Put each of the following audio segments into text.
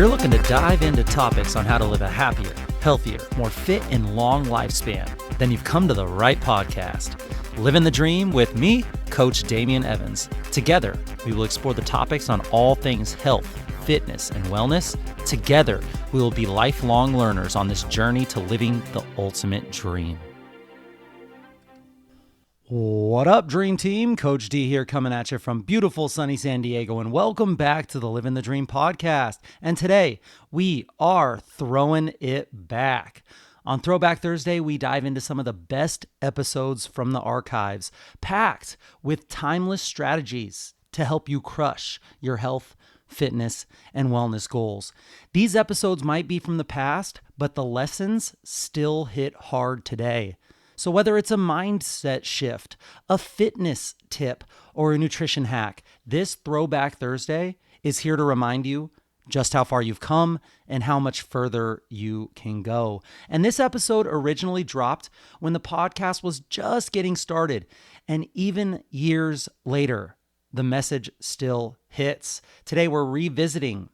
you're looking to dive into topics on how to live a happier, healthier, more fit, and long lifespan, then you've come to the right podcast. Livin the Dream with me, Coach Damian Evans. Together, we will explore the topics on all things health, fitness, and wellness. Together, we will be lifelong learners on this journey to living the ultimate dream. What up, Dream Team? Coach D here coming at you from beautiful sunny San Diego, and welcome back to the Livin the Dream podcast. And today, we are throwing it back. On Throwback Thursday, we dive into some of the best episodes from the archives, packed with timeless strategies to help you crush your health, fitness, and wellness goals. These episodes might be from the past, but the lessons still hit hard today. So whether it's a mindset shift, a fitness tip, or a nutrition hack, this Throwback Thursday is here to remind you just how far you've come and how much further you can go. And this episode originally dropped when the podcast was just getting started. And even years later, the message still hits. Today, we're revisiting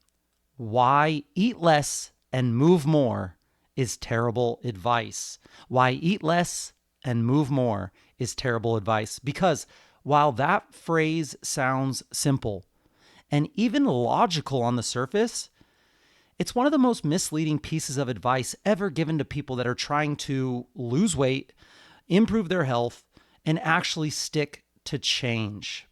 why eat less and move more is terrible advice. Why eat less and move more is terrible advice. Because while that phrase sounds simple and even logical on the surface, it's one of the most misleading pieces of advice ever given to people that are trying to lose weight, improve their health, and actually stick to change.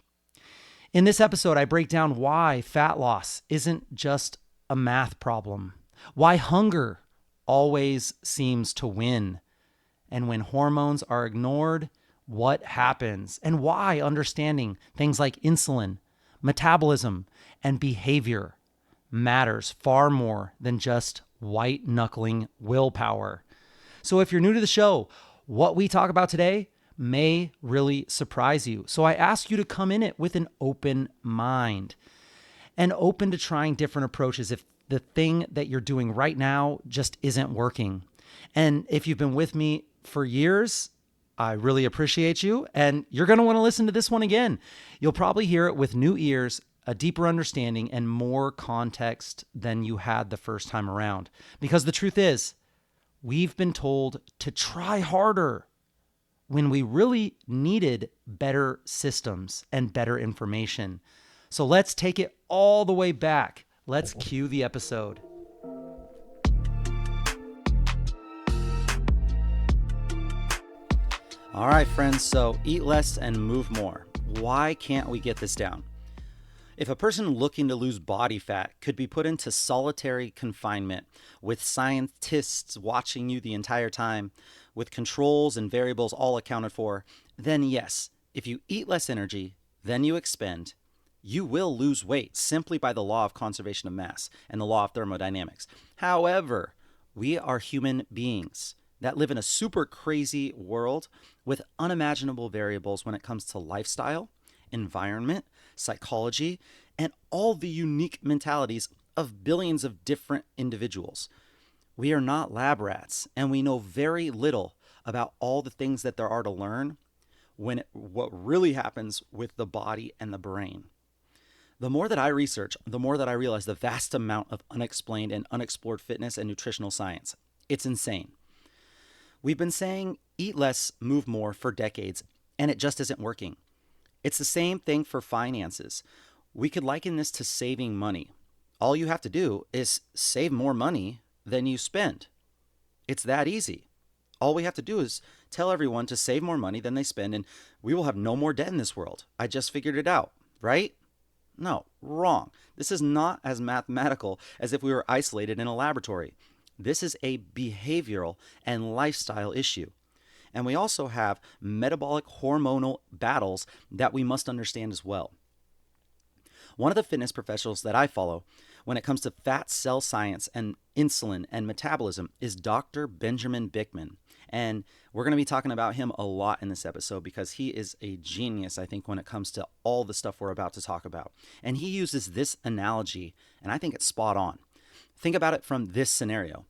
In this episode, I break down why fat loss isn't just a math problem, why hunger always seems to win, and when hormones are ignored, what happens, and why understanding things like insulin, metabolism, and behavior matters far more than just white-knuckling willpower. So if you're new to the show, what we talk about today may really surprise you. So I ask you to come in it with an open mind and open to trying different approaches if the thing that you're doing right now just isn't working. And if you've been with me for years, I really appreciate you, and you're going to want to listen to this one again. You'll probably hear it with new ears, a deeper understanding, and more context than you had the first time around. Because the truth is, we've been told to try harder when we really needed better systems and better information. So let's take it all the way back. Let's cue the episode. All right, friends, so eat less and move more. Why can't we get this down? If a person looking to lose body fat could be put into solitary confinement with scientists watching you the entire time, with controls and variables all accounted for, then yes, if you eat less energy than you expend, you will lose weight simply by the law of conservation of mass and the law of thermodynamics. However, we are human beings that live in a super crazy world with unimaginable variables when it comes to lifestyle, environment, psychology, and all the unique mentalities of billions of different individuals. We are not lab rats, and we know very little about all the things that there are to learn what really happens with the body and the brain. The more that I research, the more that I realize the vast amount of unexplained and unexplored fitness and nutritional science. It's insane. We've been saying eat less, move more for decades, and it just isn't working. It's the same thing for finances. We could liken this to saving money. All you have to do is save more money than you spend. It's that easy. All we have to do is tell everyone to save more money than they spend, and we will have no more debt in this world. I just figured it out, right? No, wrong. This is not as mathematical as if we were isolated in a laboratory. This is a behavioral and lifestyle issue. And we also have metabolic hormonal battles that we must understand as well. One of the fitness professionals that I follow when it comes to fat cell science and insulin and metabolism is Dr. Benjamin Bikman. And we're going to be talking about him a lot in this episode because he is a genius, I think, when it comes to all the stuff we're about to talk about. And he uses this analogy, and I think it's spot on. Think about it from this scenario.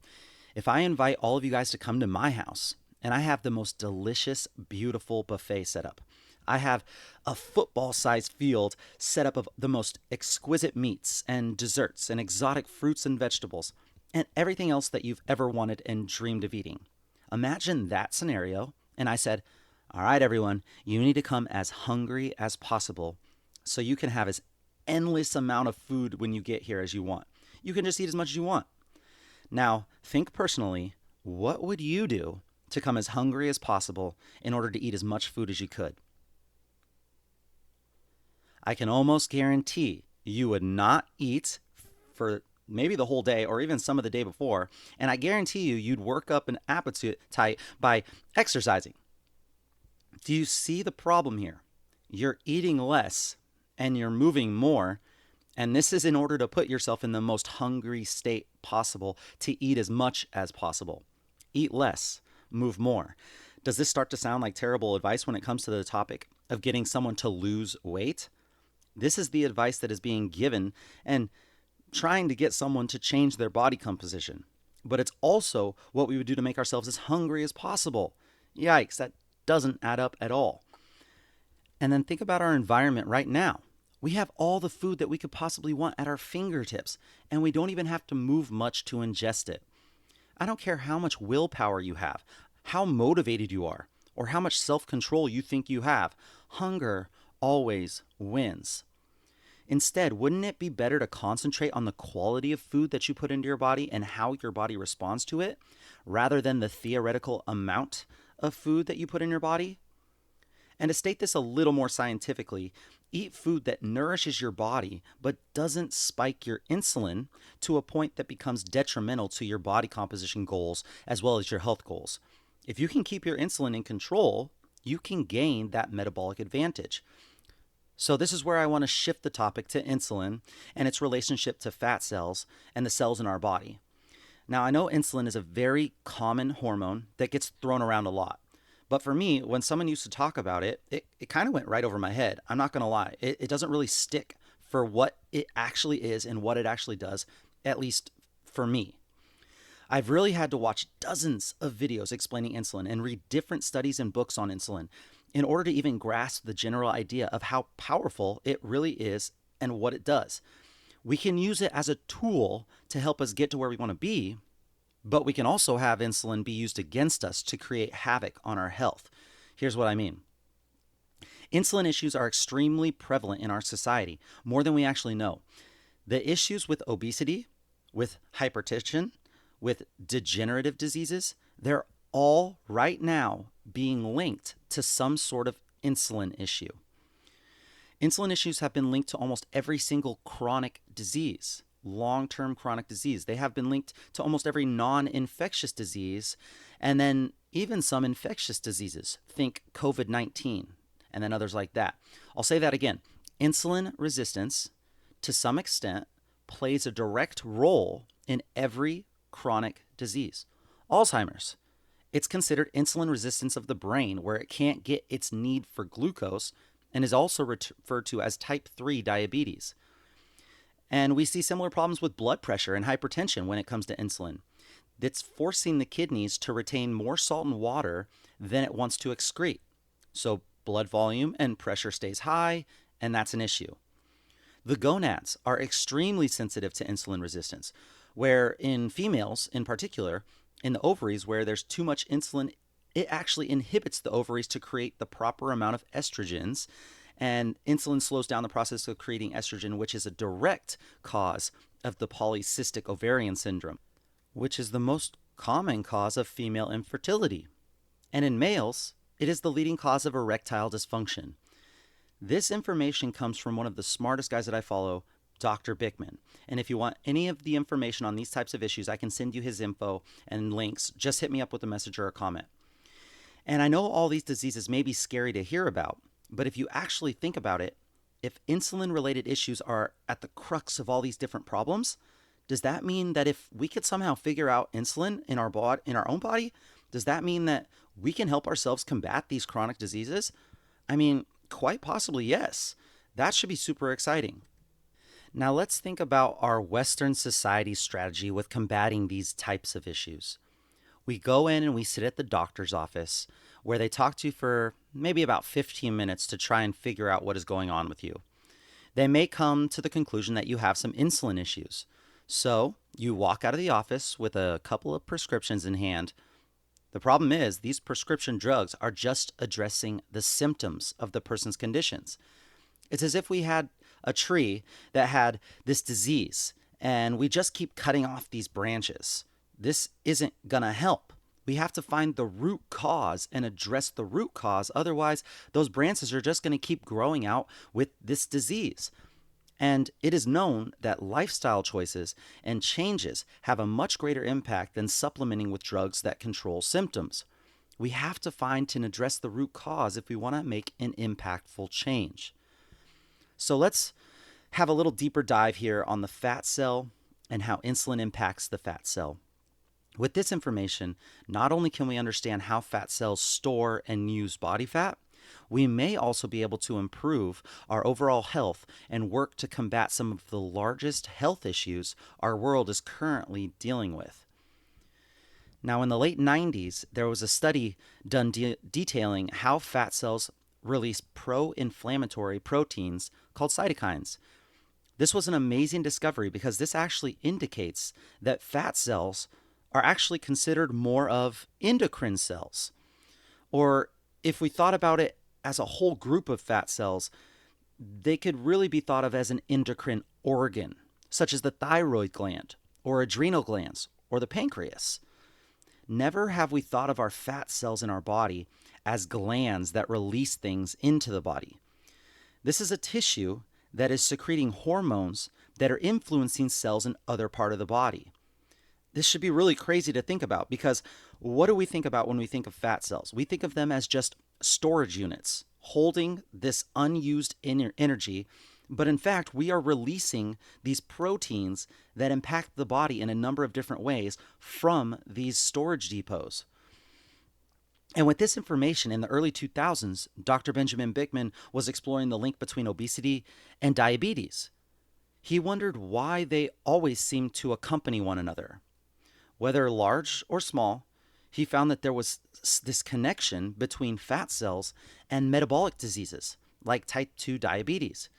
If I invite all of you guys to come to my house and I have the most delicious, beautiful buffet set up, I have a football-sized field set up of the most exquisite meats and desserts and exotic fruits and vegetables and everything else that you've ever wanted and dreamed of eating. Imagine that scenario, and I said, all right, everyone, you need to come as hungry as possible so you can have as endless amount of food when you get here as you want. You can just eat as much as you want. Now, think personally, what would you do to come as hungry as possible in order to eat as much food as you could? I can almost guarantee you would not eat for maybe the whole day or even some of the day before, and I guarantee you'd work up an appetite by exercising. Do you see the problem here? You're eating less and you're moving more, and this is in order to put yourself in the most hungry state possible to eat as much as possible. Eat less, move more. Does this start to sound like terrible advice when it comes to the topic of getting someone to lose weight? This is the advice that is being given and trying to get someone to change their body composition. But it's also what we would do to make ourselves as hungry as possible. Yikes, that doesn't add up at all. And then think about our environment right now. We have all the food that we could possibly want at our fingertips, and we don't even have to move much to ingest it. I don't care how much willpower you have, how motivated you are, or how much self-control you think you have. Hunger always wins. Instead, wouldn't it be better to concentrate on the quality of food that you put into your body and how your body responds to it, rather than the theoretical amount of food that you put in your body? And to state this a little more scientifically, eat food that nourishes your body but doesn't spike your insulin to a point that becomes detrimental to your body composition goals as well as your health goals. If you can keep your insulin in control, you can gain that metabolic advantage. So this is where I want to shift the topic to insulin and its relationship to fat cells and the cells in our body. Now, I know insulin is a very common hormone that gets thrown around a lot. But for me, when someone used to talk about it, it kind of went right over my head. I'm not going to lie. It doesn't really stick for what it actually is and what it actually does, at least for me. I've really had to watch dozens of videos explaining insulin and read different studies and books on insulin in order to even grasp the general idea of how powerful it really is and what it does. We can use it as a tool to help us get to where we want to be, but we can also have insulin be used against us to create havoc on our health. Here's what I mean. Insulin issues are extremely prevalent in our society, more than we actually know. The issues with obesity, with hypertension, with degenerative diseases, they're all right now being linked to some sort of insulin issue. Insulin issues have been linked to almost every single chronic disease. Long-term chronic disease. They have been linked to almost every non-infectious disease, and then even some infectious diseases. Think COVID-19 and then others like that. I'll say that again. Insulin resistance, to some extent, plays a direct role in every chronic disease. Alzheimer's. It's considered insulin resistance of the brain, where it can't get its need for glucose, and is also referred to as type 3 diabetes. And we see similar problems with blood pressure and hypertension when it comes to insulin. It's forcing the kidneys to retain more salt and water than it wants to excrete. So blood volume and pressure stays high, and that's an issue. The gonads are extremely sensitive to insulin resistance, where in females in particular, in the ovaries where there's too much insulin, it actually inhibits the ovaries to create the proper amount of estrogens. And insulin slows down the process of creating estrogen, which is a direct cause of the polycystic ovarian syndrome, which is the most common cause of female infertility. And in males, it is the leading cause of erectile dysfunction. This information comes from one of the smartest guys that I follow, Dr. Bickman. And if you want any of the information on these types of issues, I can send you his info and links. Just hit me up with a message or a comment. And I know all these diseases may be scary to hear about, but if you actually think about it, if insulin-related issues are at the crux of all these different problems, does that mean that if we could somehow figure out insulin in our own body, does that mean that we can help ourselves combat these chronic diseases? I mean, quite possibly, yes. That should be super exciting. Now let's think about our Western society strategy with combating these types of issues. We go in and we sit at the doctor's office. where they talk to you for maybe about 15 minutes to try and figure out what is going on with you. They may come to the conclusion that you have some insulin issues. So you walk out of the office with a couple of prescriptions in hand. The problem is, these prescription drugs are just addressing the symptoms of the person's conditions. It's as if we had a tree that had this disease and we just keep cutting off these branches. This isn't going to help. We have to find the root cause and address the root cause. Otherwise, those branches are just going to keep growing out with this disease. And it is known that lifestyle choices and changes have a much greater impact than supplementing with drugs that control symptoms. We have to find and address the root cause if we want to make an impactful change. So let's have a little deeper dive here on the fat cell and how insulin impacts the fat cell. With this information, not only can we understand how fat cells store and use body fat, we may also be able to improve our overall health and work to combat some of the largest health issues our world is currently dealing with. Now, in the late 90s, there was a study done detailing how fat cells release pro-inflammatory proteins called cytokines. This was an amazing discovery because this actually indicates that fat cells are actually considered more of endocrine cells. Or if we thought about it as a whole group of fat cells, they could really be thought of as an endocrine organ, such as the thyroid gland or adrenal glands or the pancreas. Never have we thought of our fat cells in our body as glands that release things into the body. This is a tissue that is secreting hormones that are influencing cells in other part of the body. This should be really crazy to think about because what do we think about when we think of fat cells? We think of them as just storage units holding this unused energy, but in fact, we are releasing these proteins that impact the body in a number of different ways from these storage depots. And with this information in the early 2000s, Dr. Benjamin Bikman was exploring the link between obesity and diabetes. He wondered why they always seemed to accompany one another. Whether large or small, he found that there was this connection between fat cells and metabolic diseases like type 2 diabetes.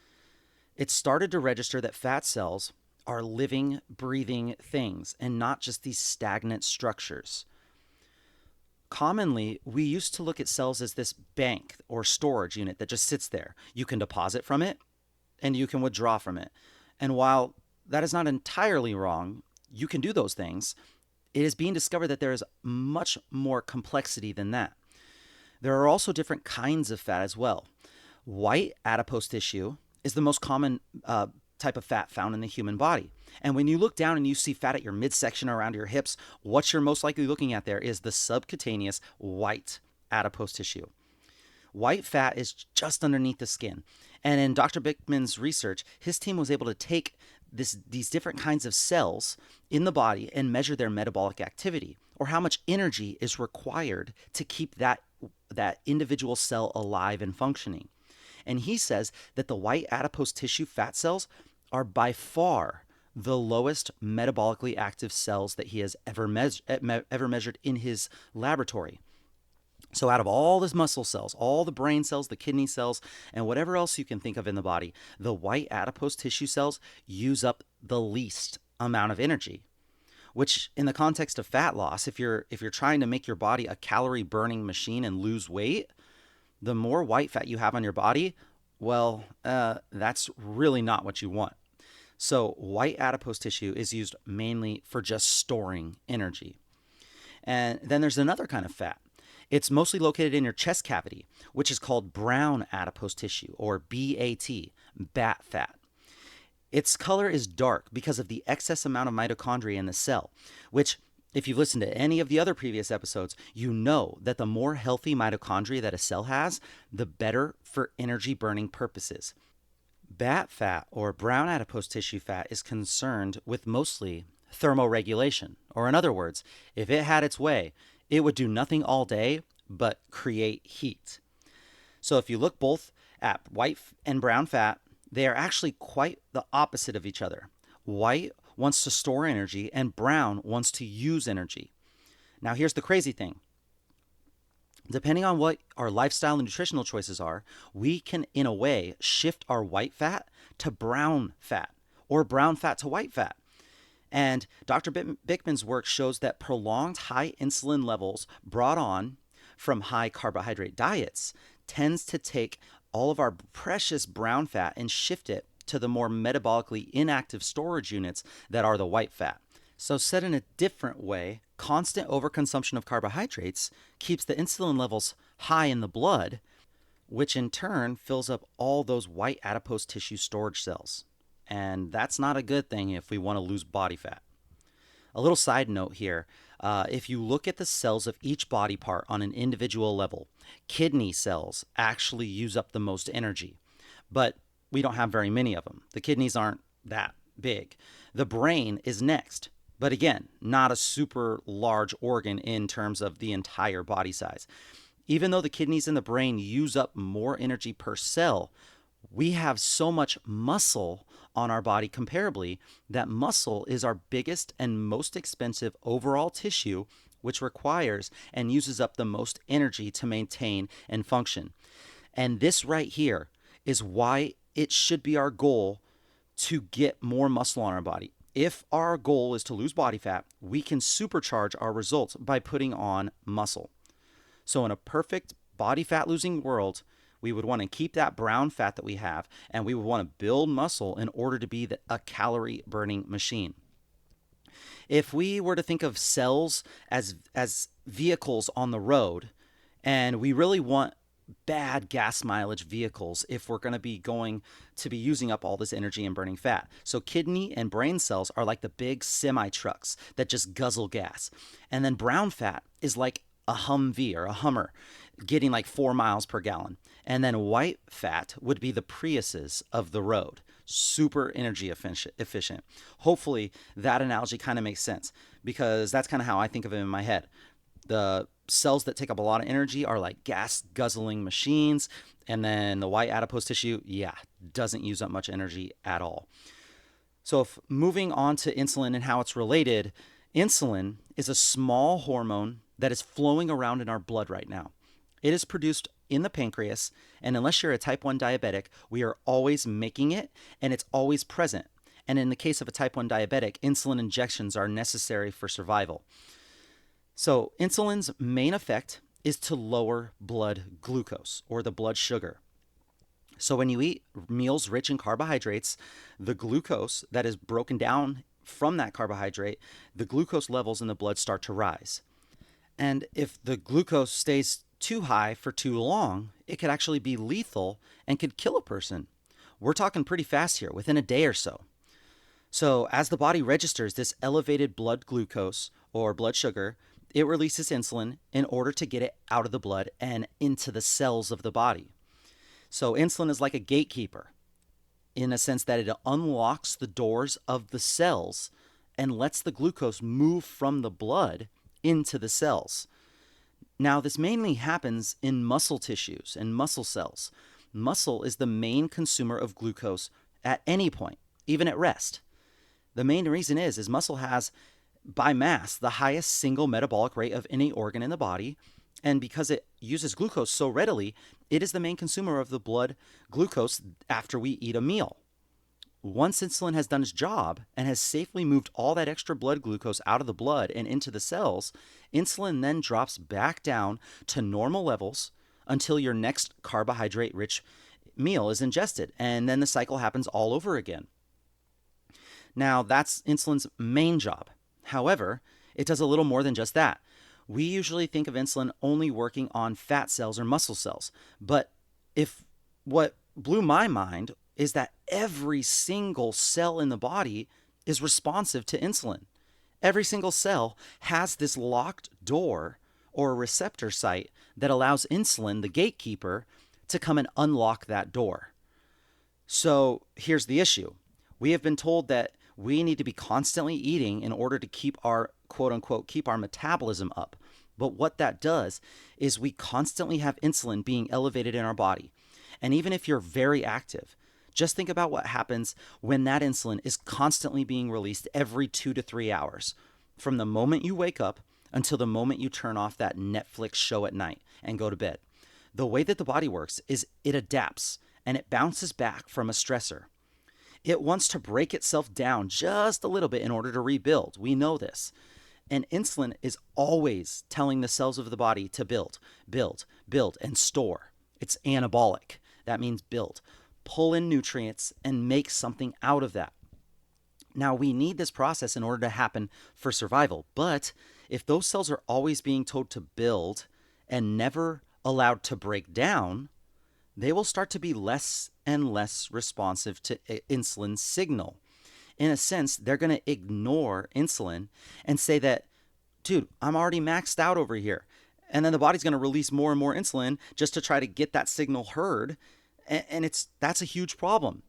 It started to register that fat cells are living, breathing things and not just these stagnant structures. Commonly, we used to look at cells as this bank or storage unit that just sits there. You can deposit from it and you can withdraw from it. And while that is not entirely wrong, you can do those things. It is being discovered that there is much more complexity than that. There are also different kinds of fat as well. White adipose tissue is the most common type of fat found in the human body. And when you look down and you see fat at your midsection around your hips, what you're most likely looking at there is the subcutaneous white adipose tissue. White fat is just underneath the skin. And in Dr. Bikman's research, his team was able to take these different kinds of cells in the body and measure their metabolic activity, or how much energy is required to keep that individual cell alive and functioning. And he says that the white adipose tissue fat cells are by far the lowest metabolically active cells that he has ever measured in his laboratory. So out of all the muscle cells, all the brain cells, the kidney cells, and whatever else you can think of in the body, the white adipose tissue cells use up the least amount of energy. Which, in the context of fat loss, if you're trying to make your body a calorie burning machine and lose weight, the more white fat you have on your body, well, that's really not what you want. So white adipose tissue is used mainly for just storing energy. And then there's another kind of fat. It's mostly located in your chest cavity, which is called brown adipose tissue, or BAT fat. Its color is dark because of the excess amount of mitochondria in the cell, which, if you've listened to any of the other previous episodes, you know that the more healthy mitochondria that a cell has, the better for energy burning purposes. BAT fat, or brown adipose tissue fat, is concerned with mostly thermoregulation, or in other words, if it had its way, it would do nothing all day but create heat. So if you look both at white and brown fat, they are actually quite the opposite of each other. White wants to store energy and brown wants to use energy. Now here's the crazy thing. Depending on what our lifestyle and nutritional choices are, we can, in a way, shift our white fat to brown fat or brown fat to white fat. And Dr. Bickman's work shows that prolonged high insulin levels brought on from high carbohydrate diets tends to take all of our precious brown fat and shift it to the more metabolically inactive storage units that are the white fat. So, said in a different way, constant overconsumption of carbohydrates keeps the insulin levels high in the blood, which in turn fills up all those white adipose tissue storage cells. And that's not a good thing if we want to lose body fat. A little side note here, if you look at the cells of each body part on an individual level, kidney cells actually use up the most energy, but we don't have very many of them. The kidneys aren't that big. The brain is next, but again, not a super large organ in terms of the entire body size. Even though the kidneys and the brain use up more energy per cell, we have so much muscle on our body comparably that muscle is our biggest and most expensive overall tissue, which requires and uses up the most energy to maintain and function. And this right here is why it should be our goal to get more muscle on our body. If our goal is to lose body fat, we can supercharge our results by putting on muscle. So in a perfect body fat losing world, we would want to keep that brown fat that we have, and we would want to build muscle in order to be a calorie burning machine. If we were to think of cells as vehicles on the road, and we really want bad gas mileage vehicles if we're going to be using up all this energy and burning fat. So kidney and brain cells are like the big semi trucks that just guzzle gas. And then brown fat is like a Humvee or a Hummer getting like 4 miles per gallon. And then white fat would be the Priuses of the road. Super energy efficient. Hopefully that analogy kind of makes sense, because that's kind of how I think of it in my head. The cells that take up a lot of energy are like gas guzzling machines, and then the white adipose tissue, doesn't use up much energy at all. So if moving on to insulin and how it's related, insulin is a small hormone that is flowing around in our blood right now. It is produced in the pancreas, and unless you're a type 1 diabetic, we are always making it, and it's always present. And in the case of a type 1 diabetic, insulin injections are necessary for survival. So insulin's main effect is to lower blood glucose, or the blood sugar. So when you eat meals rich in carbohydrates, the glucose that is broken down from that carbohydrate, the glucose levels in the blood start to rise. And if the glucose stays too high for too long, it could actually be lethal and could kill a person. We're talking pretty fast here, within a day or so. So as the body registers this elevated blood glucose or blood sugar, it releases insulin in order to get it out of the blood and into the cells of the body. So insulin is like a gatekeeper in a sense that it unlocks the doors of the cells and lets the glucose move from the blood into the cells. Now, this mainly happens in muscle tissues and muscle cells. Muscle is the main consumer of glucose at any point, even at rest. The main reason is muscle has, by mass, the highest single metabolic rate of any organ in the body. And because it uses glucose so readily, it is the main consumer of the blood glucose after we eat a meal. Once insulin has done its job and has safely moved all that extra blood glucose out of the blood and into the cells, insulin then drops back down to normal levels until your next carbohydrate-rich meal is ingested, and then the cycle happens all over again. Now, that's insulin's main job. However, it does a little more than just that. We usually think of insulin only working on fat cells or muscle cells, but what blew my mind is that every single cell in the body is responsive to insulin. Every single cell has this locked door or receptor site that allows insulin, the gatekeeper, to come and unlock that door. So here's the issue. We have been told that we need to be constantly eating in order to keep our, quote unquote, keep our metabolism up. But what that does is we constantly have insulin being elevated in our body. And even if you're very active, just think about what happens when that insulin is constantly being released every 2 to 3 hours, from the moment you wake up until the moment you turn off that Netflix show at night. and go to bed. The way that the body works is it adapts and it bounces back from a stressor. It wants to break itself down just a little bit in order to rebuild. We know this. And insulin is always telling the cells of the body to build, build, build, and store. It's anabolic. That means build. Pull in nutrients and make something out of that. Now, we need this process in order to happen for survival. But if those cells are always being told to build and never allowed to break down, they will start to be less and less responsive to insulin signal. In a sense, they're going to ignore insulin and say that, dude, I'm already maxed out over here. And then the body's going to release more and more insulin just to try to get that signal heard. And that's a huge problem.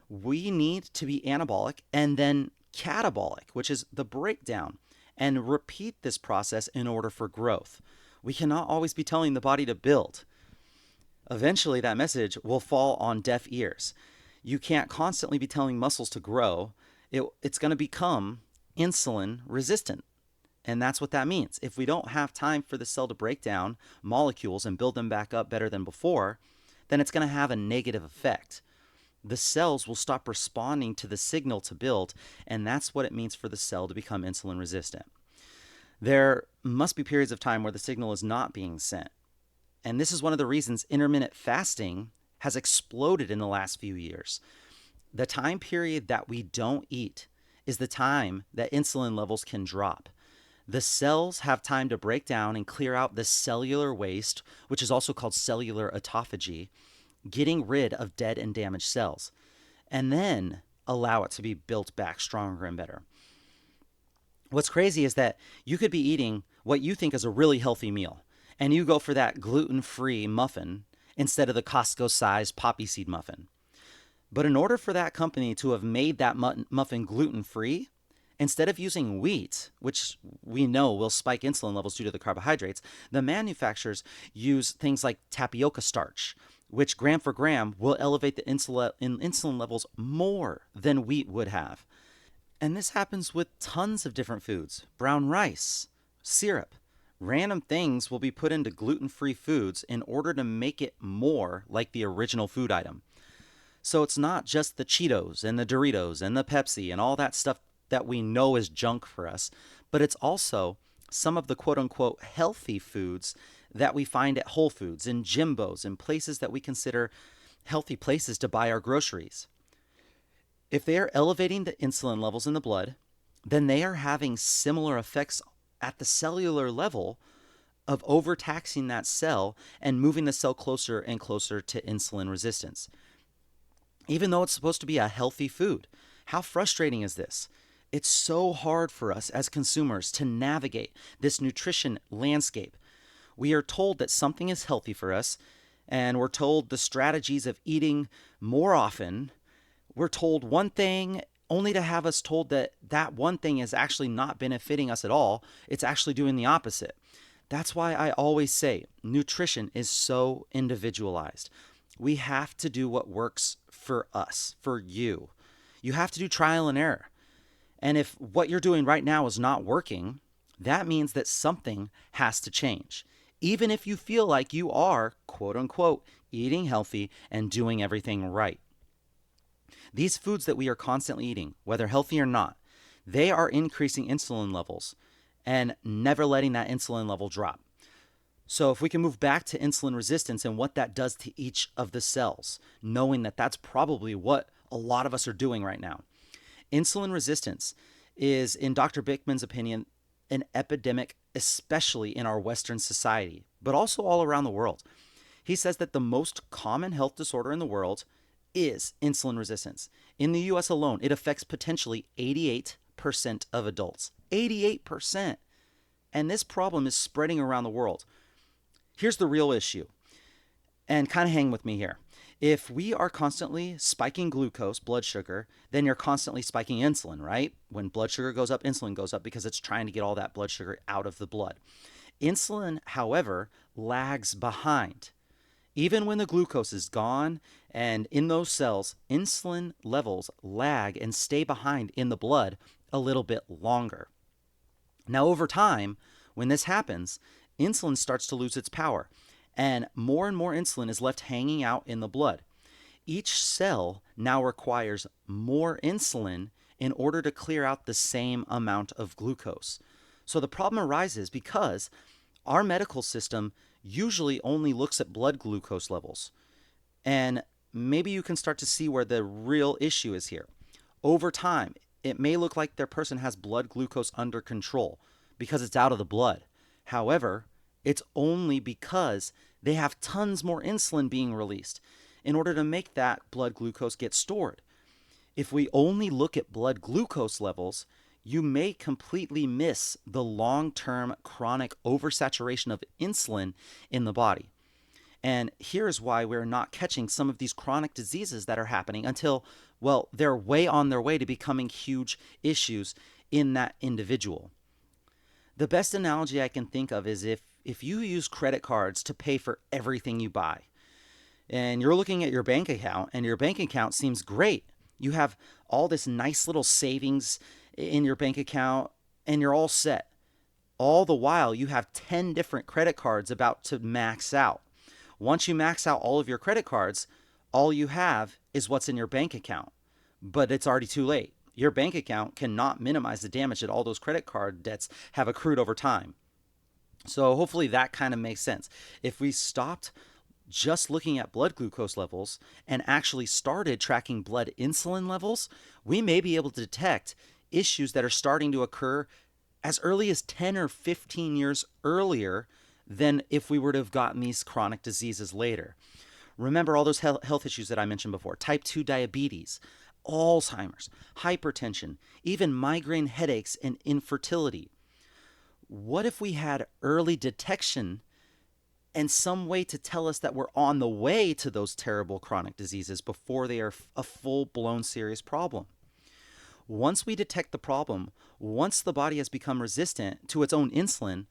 We need to be anabolic and then catabolic, which is the breakdown, and repeat this process in order for growth. We cannot always be telling the body to build. Eventually, that message will fall on deaf ears. You can't constantly be telling muscles to grow. It's going to become insulin resistant. And that's what that means. If we don't have time for the cell to break down molecules and build them back up better than before, then it's going to have a negative effect. The cells will stop responding to the signal to build, and that's what it means for the cell to become insulin resistant. There must be periods of time where the signal is not being sent. And this is one of the reasons intermittent fasting has exploded in the last few years. The time period that we don't eat is the time that insulin levels can drop. The cells have time to break down and clear out the cellular waste, which is also called cellular autophagy, getting rid of dead and damaged cells, and then allow it to be built back stronger and better. What's crazy is that you could be eating what you think is a really healthy meal, and you go for that gluten-free muffin instead of the Costco-sized poppy seed muffin. But in order for that company to have made that muffin gluten-free, instead of using wheat, which we know will spike insulin levels due to the carbohydrates, the manufacturers use things like tapioca starch, which gram for gram will elevate the insulin levels more than wheat would have. And this happens with tons of different foods. Brown rice, syrup, random things will be put into gluten-free foods in order to make it more like the original food item. So it's not just the Cheetos and the Doritos and the Pepsi and all that stuff that we know is junk for us, but it's also some of the quote-unquote healthy foods that we find at Whole Foods and Jimbos and places that we consider healthy places to buy our groceries. If they are elevating the insulin levels in the blood, then they are having similar effects at the cellular level of overtaxing that cell and moving the cell closer and closer to insulin resistance. Even though it's supposed to be a healthy food, how frustrating is this? It's so hard for us as consumers to navigate this nutrition landscape. We are told that something is healthy for us, and we're told the strategies of eating more often. We're told one thing only to have us told that that one thing is actually not benefiting us at all. It's actually doing the opposite. That's why I always say nutrition is so individualized. We have to do what works for us, for you. You have to do trial and error. And if what you're doing right now is not working, that means that something has to change. Even if you feel like you are, quote unquote, eating healthy and doing everything right. These foods that we are constantly eating, whether healthy or not, they are increasing insulin levels and never letting that insulin level drop. So if we can move back to insulin resistance and what that does to each of the cells, knowing that that's probably what a lot of us are doing right now. Insulin resistance is, in Dr. Bickman's opinion, an epidemic, especially in our Western society, but also all around the world. He says that the most common health disorder in the world is insulin resistance. In the US alone, it affects potentially 88% of adults. 88%. And this problem is spreading around the world. Here's the real issue, and kind of hang with me here. If we are constantly spiking glucose, blood sugar, then you're constantly spiking insulin, right? When blood sugar goes up, insulin goes up because it's trying to get all that blood sugar out of the blood. Insulin, however, lags behind. Even when the glucose is gone and in those cells, insulin levels lag and stay behind in the blood a little bit longer. Now, over time, when this happens, insulin starts to lose its power. and more insulin is left hanging out in the blood. Each cell now requires more insulin in order to clear out the same amount of glucose. So the problem arises because our medical system usually only looks at blood glucose levels. And maybe you can start to see where the real issue is here. Over time, it may look like their person has blood glucose under control because it's out of the blood. However, it's only because they have tons more insulin being released in order to make that blood glucose get stored. If we only look at blood glucose levels, you may completely miss the long-term chronic oversaturation of insulin in the body. And here's why we're not catching some of these chronic diseases that are happening until, well, they're way on their way to becoming huge issues in that individual. The best analogy I can think of is if you use credit cards to pay for everything you buy, and you're looking at your bank account, and your bank account seems great. You have all this nice little savings in your bank account, and you're all set. All the while, you have 10 different credit cards about to max out. Once you max out all of your credit cards, all you have is what's in your bank account. But it's already too late. Your bank account cannot minimize the damage that all those credit card debts have accrued over time. So hopefully that kind of makes sense. If we stopped just looking at blood glucose levels and actually started tracking blood insulin levels, we may be able to detect issues that are starting to occur as early as 10 or 15 years earlier than if we were to have gotten these chronic diseases later. Remember all those health issues that I mentioned before: type 2 diabetes, Alzheimer's, hypertension, even migraine headaches, and infertility. What if we had early detection and some way to tell us that we're on the way to those terrible chronic diseases before they are a full-blown serious problem? Once we detect the problem, once the body has become resistant to its own insulin,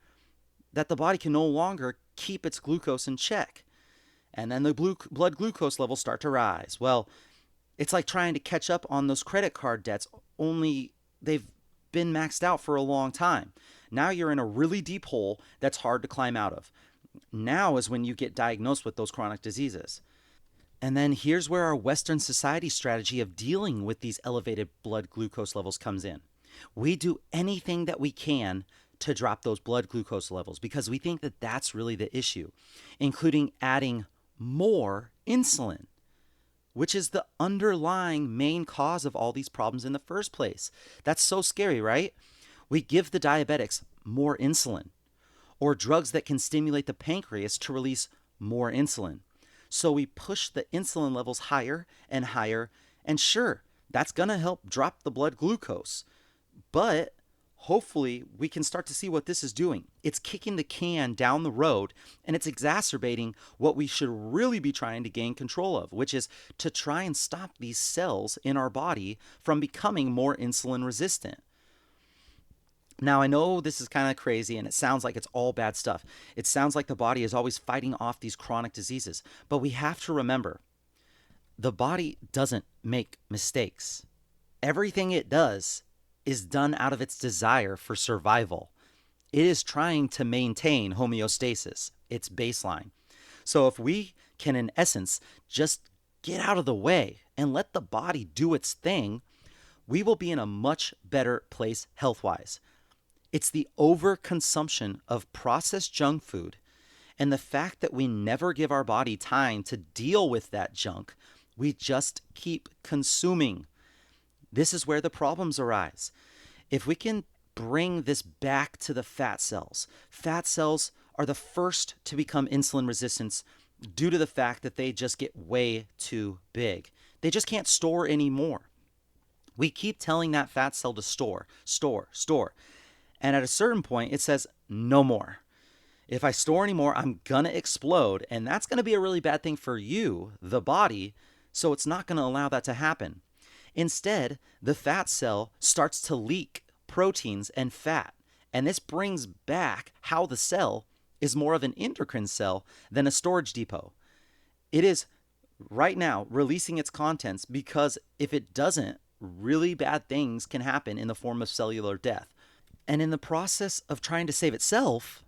that the body can no longer keep its glucose in check. And then the blood glucose levels start to rise. Well, it's like trying to catch up on those credit card debts, only they've been maxed out for a long time. Now you're in a really deep hole that's hard to climb out of. Now is when you get diagnosed with those chronic diseases. And then here's where our Western society strategy of dealing with these elevated blood glucose levels comes in. We do anything that we can to drop those blood glucose levels because we think that that's really the issue, including adding more insulin, which is the underlying main cause of all these problems in the first place. That's so scary, right? We give the diabetics more insulin, or drugs that can stimulate the pancreas to release more insulin. So we push the insulin levels higher and higher, and sure, that's going to help drop the blood glucose. But hopefully we can start to see what this is doing. It's kicking the can down the road, and it's exacerbating what we should really be trying to gain control of, which is to try and stop these cells in our body from becoming more insulin resistant. Now, I know this is kind of crazy and it sounds like it's all bad stuff. It sounds like the body is always fighting off these chronic diseases. But we have to remember, the body doesn't make mistakes. Everything it does is done out of its desire for survival. It is trying to maintain homeostasis, its baseline. So if we can, in essence, just get out of the way and let the body do its thing, we will be in a much better place health-wise. It's the overconsumption of processed junk food and the fact that we never give our body time to deal with that junk. We just keep consuming. This is where the problems arise. If we can bring this back to the fat cells are the first to become insulin resistant due to the fact that they just get way too big. They just can't store anymore. We keep telling that fat cell to store. And at a certain point, it says, no more. If I store anymore, I'm going to explode. And that's going to be a really bad thing for you, the body. So it's not going to allow that to happen. Instead, the fat cell starts to leak proteins and fat. And this brings back how the cell is more of an endocrine cell than a storage depot. It is right now releasing its contents because if it doesn't, really bad things can happen in the form of cellular death. And in the process of trying to save itself,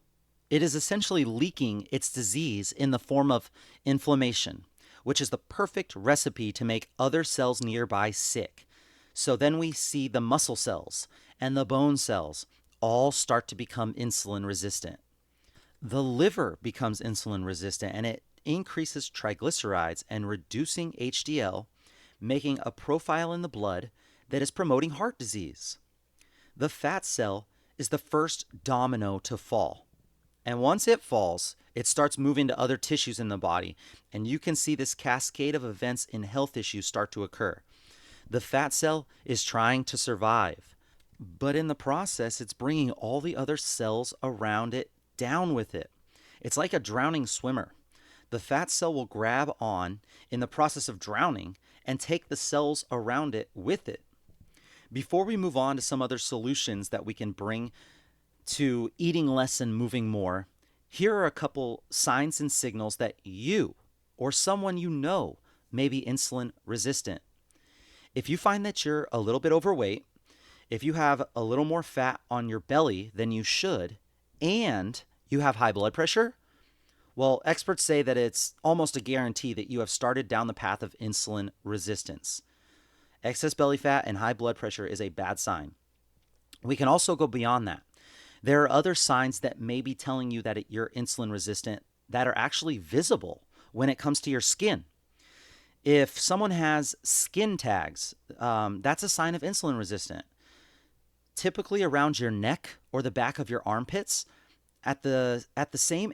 It is essentially leaking its disease in the form of inflammation, which is the perfect recipe to make other cells nearby sick. So then we see the muscle cells and the bone cells all start to become insulin resistant. The liver becomes insulin resistant and it increases triglycerides and reducing HDL, making a profile in the blood that is promoting heart disease. The fat cell is the first domino to fall. And once it falls, it starts moving to other tissues in the body, and you can see this cascade of events in health issues start to occur. The fat cell is trying to survive, but in the process, it's bringing all the other cells around it down with it. It's like a drowning swimmer. The fat cell will grab on in the process of drowning and take the cells around it with it. Before we move on to some other solutions that we can bring to eating less and moving more, here are a couple signs and signals that you or someone you know may be insulin resistant. If you find that you're a little bit overweight, if you have a little more fat on your belly than you should, and you have high blood pressure, well, experts say that it's almost a guarantee that you have started down the path of insulin resistance. Excess belly fat and high blood pressure is a bad sign. We can also go beyond that. There are other signs that may be telling you that you're insulin resistant that are actually visible when it comes to your skin. If someone has skin tags, that's a sign of insulin resistant. Typically around your neck or the back of your armpits, at those same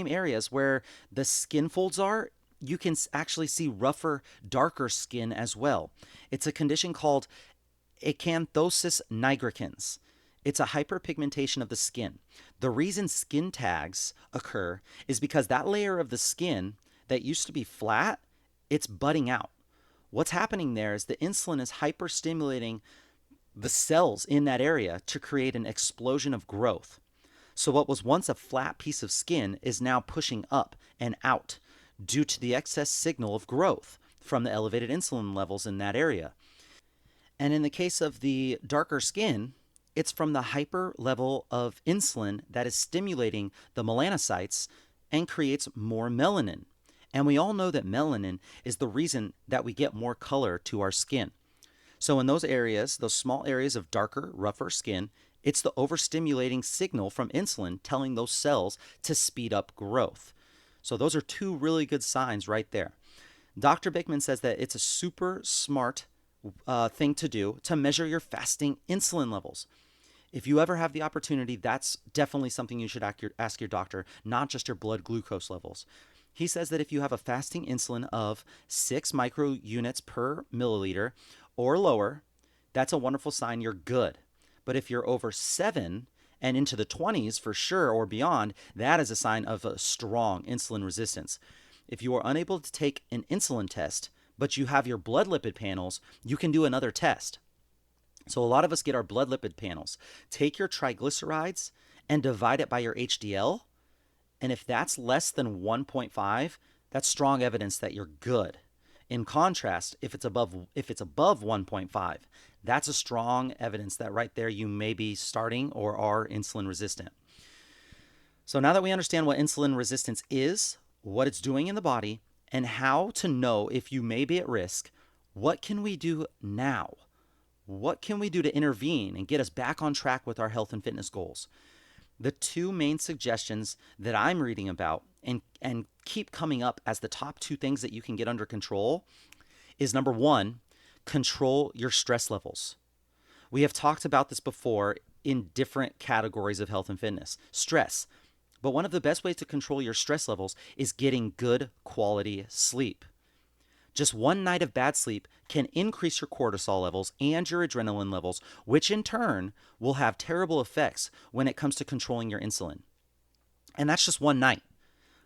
areas where the skin folds are, you can actually see rougher, darker skin as well. It's a condition called acanthosis nigricans. It's a hyperpigmentation of the skin. The reason skin tags occur is because that layer of the skin that used to be flat, it's budding out. What's happening there is the insulin is hyperstimulating the cells in that area to create an explosion of growth. So what was once a flat piece of skin is now pushing up and out due to the excess signal of growth from the elevated insulin levels in that area. And in the case of the darker skin, it's from the hyper level of insulin that is stimulating the melanocytes and creates more melanin. And we all know that melanin is the reason that we get more color to our skin. So in those areas, those small areas of darker, rougher skin, it's the overstimulating signal from insulin telling those cells to speed up growth. So those are two really good signs right there. Dr. Bickman says that it's a super smart thing to do to measure your fasting insulin levels. If you ever have the opportunity, that's definitely something you should ask your doctor, not just your blood glucose levels. He says that if you have a fasting insulin of 6 microunits per milliliter or lower, that's a wonderful sign you're good. But if you're over 7 and into the 20s for sure or beyond, that is a sign of a strong insulin resistance. If you are unable to take an insulin test, but you have your blood lipid panels, you can do another test. So a lot of us get our blood lipid panels. Take your triglycerides and divide it by your HDL. And if that's less than 1.5, that's strong evidence that you're good. In contrast, if it's above 1.5, that's a strong evidence that right there you may be starting or are insulin resistant. So now that we understand what insulin resistance is, what it's doing in the body, and how to know if you may be at risk, what can we do now? What can we do to intervene and get us back on track with our health and fitness goals? The two main suggestions that I'm reading about and keep coming up as the top two things that you can get under control is number one, control your stress levels. We have talked about this before in different categories of health and fitness. Stress. But one of the best ways to control your stress levels is getting good quality sleep. Just one night of bad sleep can increase your cortisol levels and your adrenaline levels, which in turn will have terrible effects when it comes to controlling your insulin. And that's just one night.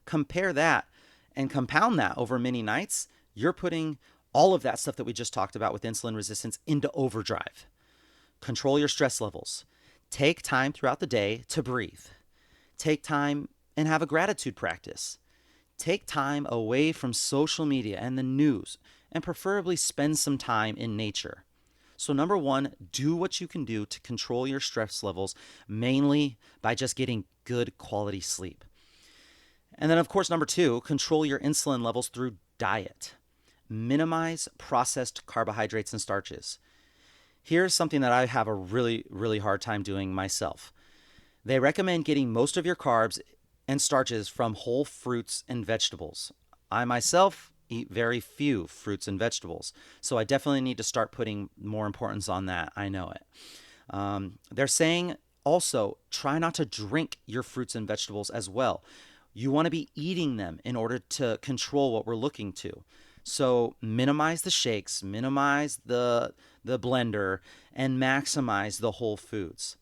Compare that and compound that over many nights, you're putting all of that stuff that we just talked about with insulin resistance into overdrive. Control your stress levels. Take time throughout the day to breathe. Take time and have a gratitude practice. Take time away from social media and the news, and preferably spend some time in nature. So number one, do what you can do to control your stress levels, mainly by just getting good quality sleep. And then, of course, number 2, control your insulin levels through diet. Minimize processed carbohydrates and starches. Here's something that I have a really, really hard time doing myself. They recommend getting most of your carbs and starches from whole fruits and vegetables. I myself eat very few fruits and vegetables, so I definitely need to start putting more importance on that. I know it. They're saying also try not to drink your fruits and vegetables as well. You want to be eating them in order to control what we're looking to. So minimize the shakes, minimize the blender, and maximize the whole foods.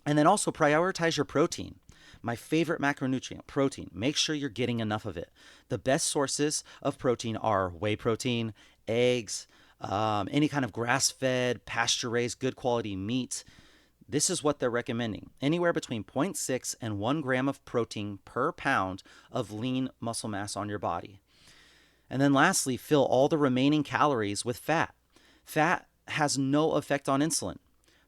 And then also prioritize your protein. My favorite macronutrient, protein. Make sure you're getting enough of it. The best sources of protein are whey protein, eggs, any kind of grass-fed, pasture-raised, good quality meat. This is what they're recommending. Anywhere between 0.6 and 1 gram of protein per pound of lean muscle mass on your body. And then lastly, fill all the remaining calories with fat. Fat has no effect on insulin.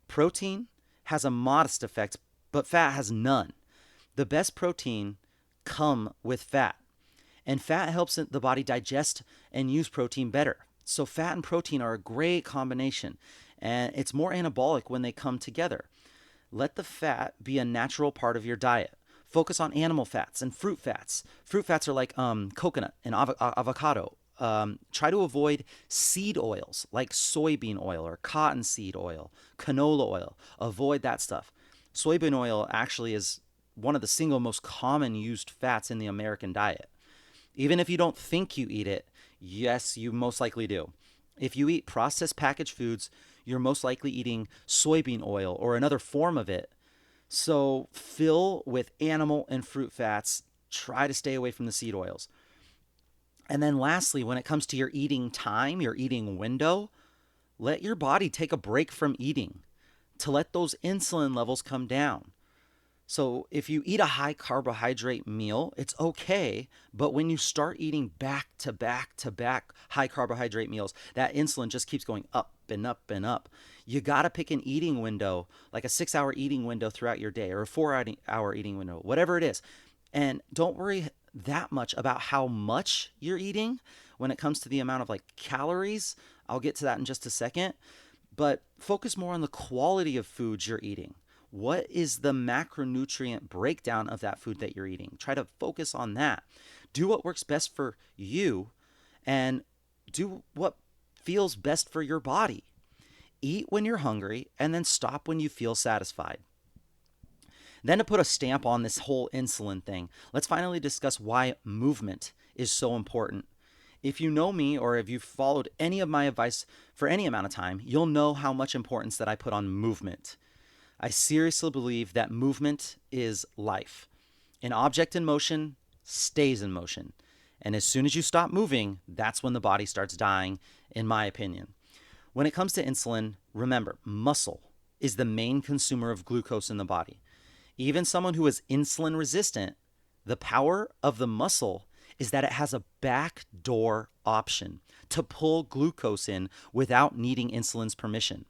Protein has a modest effect, but fat has none. The best protein come with fat, and fat helps the body digest and use protein better. So fat and protein are a great combination, and it's more anabolic when they come together. Let the fat be a natural part of your diet. Focus on animal fats and fruit fats. Fruit fats are like coconut and avocado. Try to avoid seed oils like soybean oil or cottonseed oil, canola oil. Avoid that stuff. Soybean oil actually is one of the single most common used fats in the American diet. Even if you don't think you eat it, yes, you most likely do. If you eat processed packaged foods, you're most likely eating soybean oil or another form of it. So fill with animal and fruit fats. Try to stay away from the seed oils. And then lastly, when it comes to your eating time, your eating window, let your body take a break from eating to let those insulin levels come down. So if you eat a high carbohydrate meal, it's okay. But when you start eating back to back to back high carbohydrate meals, that insulin just keeps going up and up and up. You got to pick an eating window, like a 6-hour eating window throughout your day or a 4-hour eating window, whatever it is. And don't worry that much about how much you're eating when it comes to the amount of like calories. I'll get to that in just a second. But focus more on the quality of foods you're eating. What is the macronutrient breakdown of that food that you're eating? Try to focus on that. Do what works best for you and do what feels best for your body. Eat when you're hungry and then stop when you feel satisfied. Then to put a stamp on this whole insulin thing, let's finally discuss why movement is so important. If you know me or if you've followed any of my advice for any amount of time, you'll know how much importance that I put on movement. I seriously believe that movement is life. An object in motion stays in motion. And as soon as you stop moving, that's when the body starts dying, in my opinion. When it comes to insulin, remember, muscle is the main consumer of glucose in the body. Even someone who is insulin resistant, the power of the muscle is that it has a backdoor option to pull glucose in without needing insulin's permission.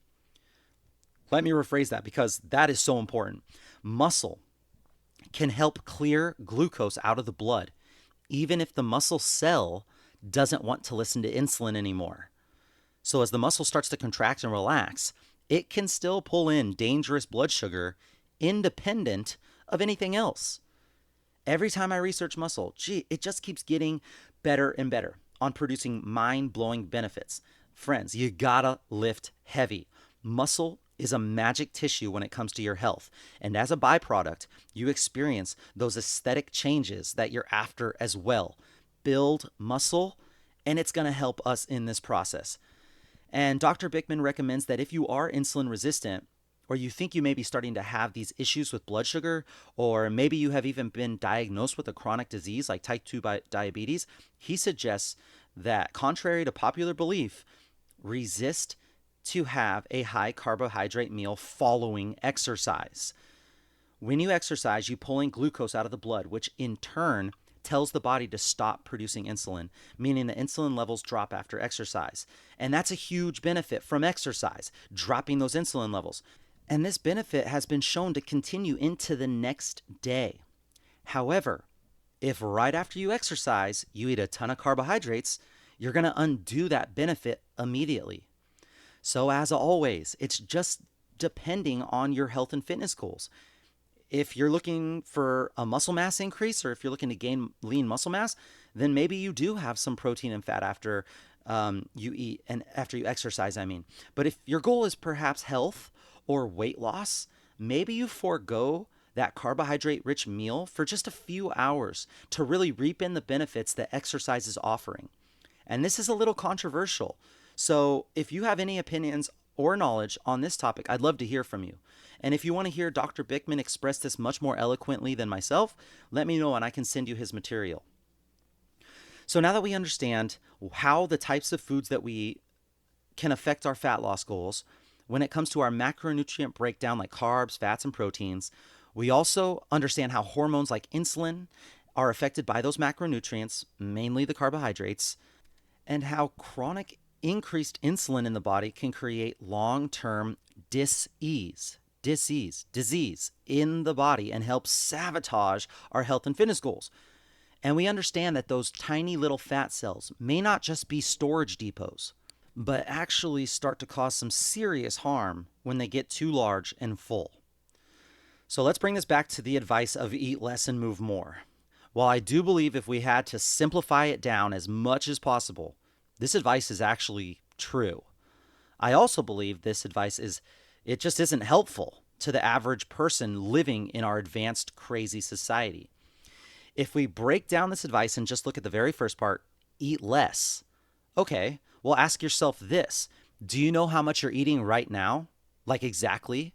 Let me rephrase that because that is so important. Muscle can help clear glucose out of the blood, even if the muscle cell doesn't want to listen to insulin anymore. So as the muscle starts to contract and relax, it can still pull in dangerous blood sugar independent of anything else. Every time I research muscle, it just keeps getting better and better on producing mind-blowing benefits. Friends, you gotta lift heavy. Muscle is a magic tissue when it comes to your health. And as a byproduct, you experience those aesthetic changes that you're after as well. Build muscle, and it's going to help us in this process. And Dr. Bickman recommends that if you are insulin resistant, or you think you may be starting to have these issues with blood sugar, or maybe you have even been diagnosed with a chronic disease like type 2 diabetes, he suggests that, contrary to popular belief, resist to have a high carbohydrate meal following exercise. When you exercise, you pull in glucose out of the blood, which in turn tells the body to stop producing insulin, meaning the insulin levels drop after exercise. And that's a huge benefit from exercise, dropping those insulin levels. And this benefit has been shown to continue into the next day. However, if right after you exercise, you eat a ton of carbohydrates, you're going to undo that benefit immediately. So, as always, it's just depending on your health and fitness goals. If you're looking for a muscle mass increase or if you're looking to gain lean muscle mass, then maybe you do have some protein and fat after you eat and after you exercise, I mean. But if your goal is perhaps health or weight loss, maybe you forego that carbohydrate rich meal for just a few hours to really reap in the benefits that exercise is offering. And this is a little controversial. So if you have any opinions or knowledge on this topic, I'd love to hear from you. And if you want to hear Dr. Bickman express this much more eloquently than myself, let me know and I can send you his material. So now that we understand how the types of foods that we eat can affect our fat loss goals, when it comes to our macronutrient breakdown like carbs, fats, and proteins, we also understand how hormones like insulin are affected by those macronutrients, mainly the carbohydrates, and how chronic increased insulin in the body can create long-term disease in the body and help sabotage our health and fitness goals. And we understand that those tiny little fat cells may not just be storage depots, but actually start to cause some serious harm when they get too large and full. So let's bring this back to the advice of eat less and move more. While I do believe if we had to simplify it down as much as possible, this advice is actually true. I also believe this advice it just isn't helpful to the average person living in our advanced, crazy society. If we break down this advice and just look at the very first part, eat less. Okay, well, ask yourself this. Do you know how much you're eating right now? Like exactly?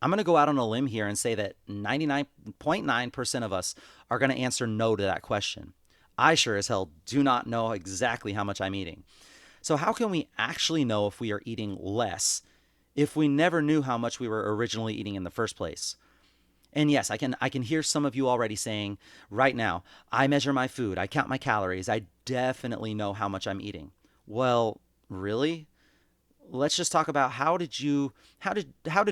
I'm going to go out on a limb here and say that 99.9% of us are going to answer no to that question. I sure as hell do not know exactly how much I'm eating. So how can we actually know if we are eating less if we never knew how much we were originally eating in the first place? And yes, I can hear some of you already saying right now, I measure my food, I count my calories, I definitely know how much I'm eating. Well, really? Let's just talk about how did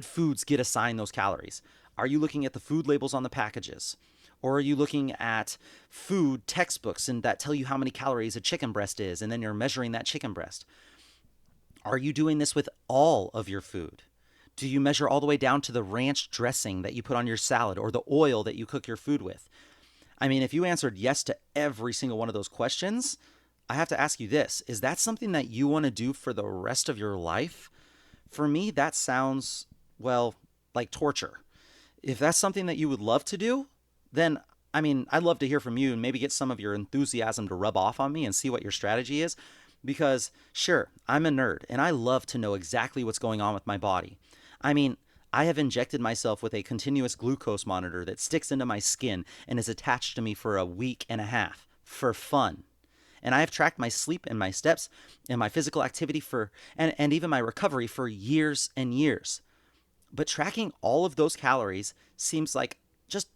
foods get assigned those calories? Are you looking at the food labels on the packages? Or are you looking at food textbooks and that tell you how many calories a chicken breast is and then you're measuring that chicken breast? Are you doing this with all of your food? Do you measure all the way down to the ranch dressing that you put on your salad or the oil that you cook your food with? I mean, if you answered yes to every single one of those questions, I have to ask you this. Is that something that you want to do for the rest of your life? For me, that sounds, well, like torture. If that's something that you would love to do, then I mean, I'd love to hear from you and maybe get some of your enthusiasm to rub off on me and see what your strategy is. Because, sure, I'm a nerd and I love to know exactly what's going on with my body. I mean, I have injected myself with a continuous glucose monitor that sticks into my skin and is attached to me for a week and a half for fun. And I have tracked my sleep and my steps and my physical activity and even my recovery for years and years. But tracking all of those calories seems like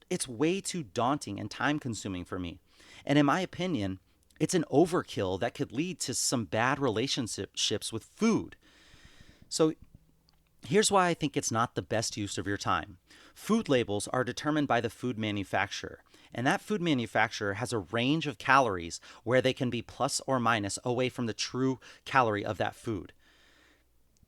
it's way too daunting and time consuming for me. And in my opinion, it's an overkill that could lead to some bad relationships with food. So here's why I think it's not the best use of your time. Food labels are determined by the food manufacturer, and that food manufacturer has a range of calories where they can be plus or minus away from the true calorie of that food.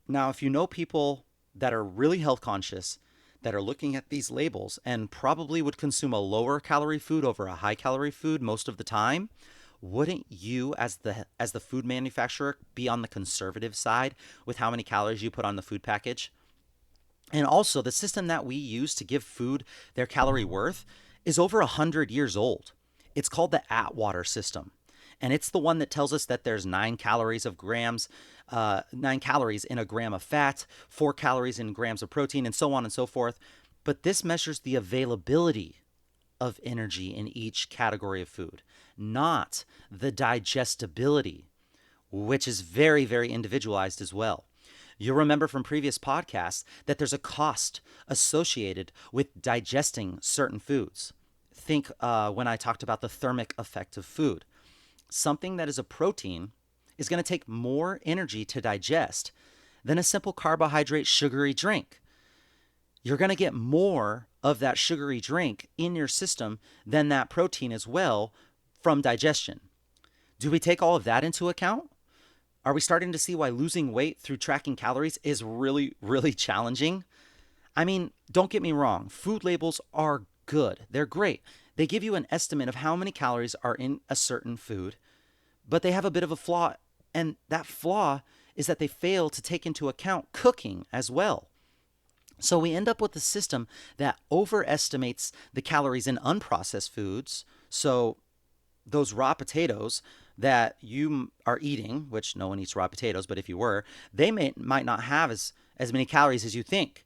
Now, if you know people that are really health conscious, that are looking at these labels and probably would consume a lower calorie food over a high calorie food most of the time, wouldn't you as the food manufacturer be on the conservative side with how many calories you put on the food package? And also, the system that we use to give food their calorie worth is over 100 years old. It's called the Atwater system. And it's the one that tells us that there's 9 calories in a gram of fat, 4 calories in grams of protein, and so on and so forth. But this measures the availability of energy in each category of food, not the digestibility, which is very, very individualized as well. You'll remember from previous podcasts that there's a cost associated with digesting certain foods. Think when I talked about the thermic effect of food. Something that is a protein is going to take more energy to digest than a simple carbohydrate sugary drink. you're going to get more of that sugary drink in your system than that protein as well from digestion. Do we take all of that into account? Are we starting to see why losing weight through tracking calories is really, really challenging? I mean, don't get me wrong, food labels are good. They're great. They give you an estimate of how many calories are in a certain food, but they have a bit of a flaw. And that flaw is that they fail to take into account cooking as well. So we end up with a system that overestimates the calories in unprocessed foods. So those raw potatoes that you are eating, which no one eats raw potatoes, but if you were, they might not have as many calories as you think.